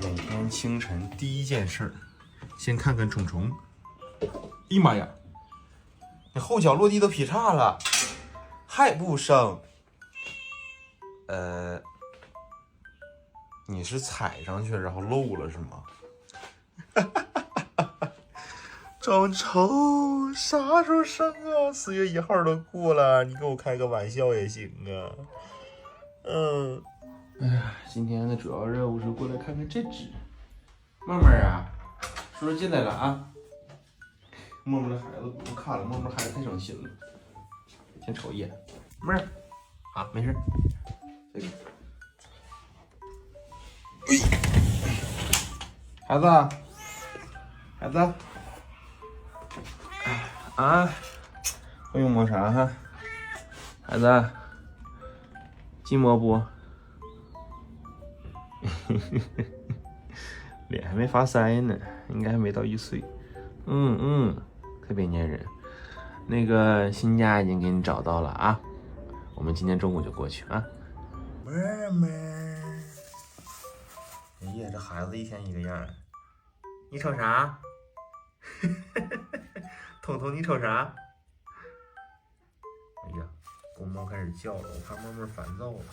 每天清晨第一件事儿，先看看虫虫。哎呀妈呀，你后脚落地都劈叉了，还不生？你是踩上去然后漏了是吗？虫虫啥时候生啊？4月1号都过了，你给我开个玩笑也行啊。哎呀，今天的主要任务是过来看看这只妹妹啊，叔叔进来了啊。默默的孩子不看了，默默孩子太省心了，先瞅一眼。妹儿，好，没事。这个，孩子，孩子，啊，会用摸啥哈？孩子，寂寞不？脸还没发腮呢，应该还没到1岁。特别粘人。那个新家已经给你找到了啊，我们今天中午就过去啊。妹妹，哎呀，这孩子一天一个样。你瞅啥？彤彤，你瞅啥？哎呀，公猫开始叫了，我怕默默烦躁了。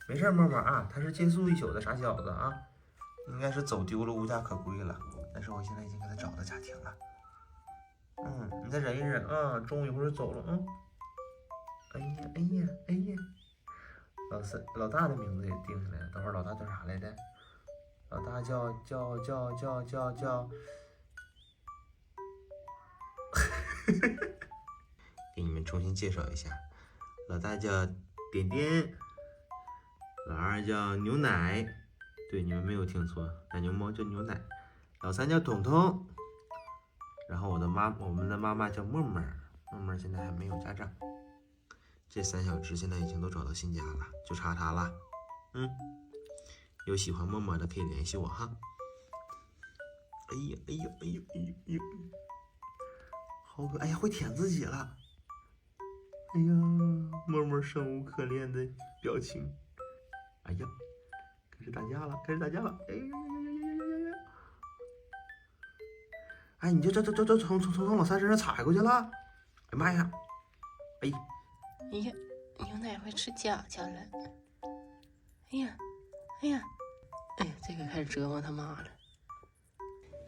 没事，默默啊，他是借宿一宿的傻小子啊，应该是走丢了，无家可归了。但是我现在已经给他找到家庭了。你再忍一忍啊，中午一会儿就走了。哎呀，老大的名字也定下来了，等会儿老大叫啥来着？老大叫给你们重新介绍一下，老大叫点点，老二叫牛奶，对，你们没有听错，奶牛猫叫牛奶，老三叫彤彤，然后我们的妈妈叫默默，默默现在还没有家长。这3小只现在已经都找到新家了，就差它了。有喜欢默默的可以联系我哈。哎呀，好可爱呀，会舔自己了。哎呀，默默生无可恋的表情。哎呀，开始打架了。哎呀！哎，你就这从老三身上踩过去了。哎呀妈呀！哎呀，牛奶会吃脚脚了。哎呀，这个开始折磨他妈了。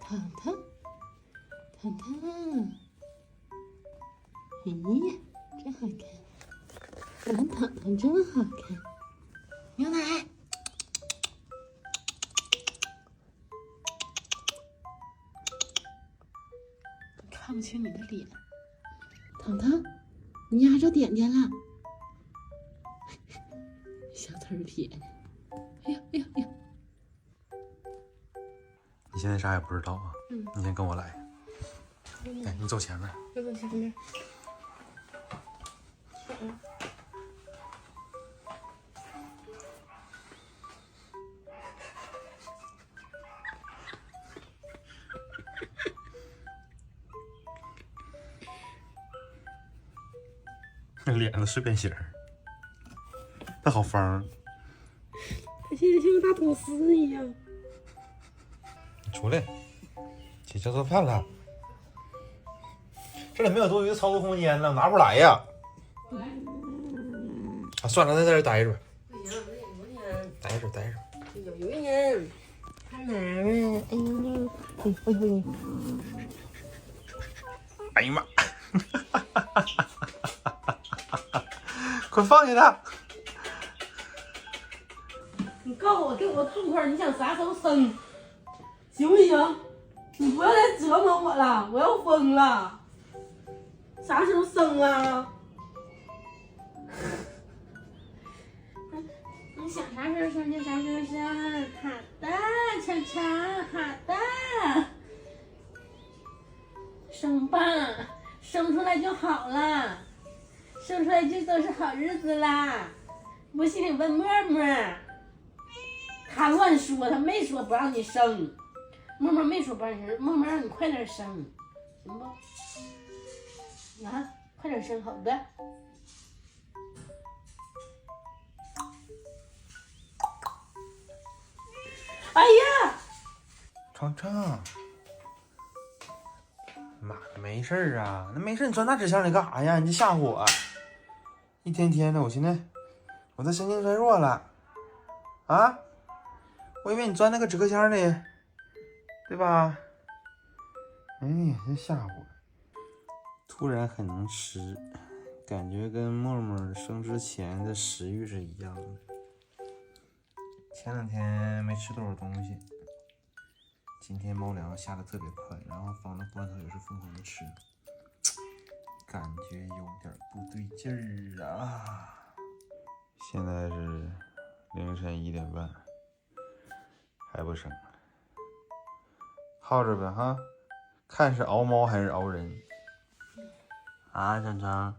糖糖，哎呀，真好看，糖真好看。牛奶，看不清你的脸。糖糖，你压着点点了。小腿撇。哎呀！你现在啥也不知道啊？你先跟我来。来，你走前面。我走前面。那脸子是变形，他好方。他现在像个大吐司一样。你出来，姐姐做饭了。这里没有多余的操作空间呢，拿不出来呀。算了，在这待着吧。不行，待着。有一年，他哪儿啊？哎呀妈！快放下他！你告诉我，给我痛快，你想啥时候生，行不行？你不要再折磨我了，我要疯了。啥时候生啊？你想啥时候生就啥时候生。好的，强强，好的。生吧，生出来就好了，生出来就都是好日子啦。不信你问默默，他乱说，他没说不让你生，默默没说不让你生，默默让你快点生，行不？啊，快点生，好的。哎呀，程程，妈，没事儿啊，那没事，你钻那纸箱里干啥呀？你这吓唬我！一天天的，我现在我这神经衰弱了啊！我以为你钻那个纸壳箱里，对吧？哎呀，这吓唬我！突然很能吃，感觉跟默默生之前的食欲是一样的。前两天没吃多少东西，今天猫粮下的特别快，然后放了罐头也是疯狂的吃，感觉有点不对劲儿啊！现在是凌晨1点半，还不生，耗着呗哈，看是熬猫还是熬人啊，程程。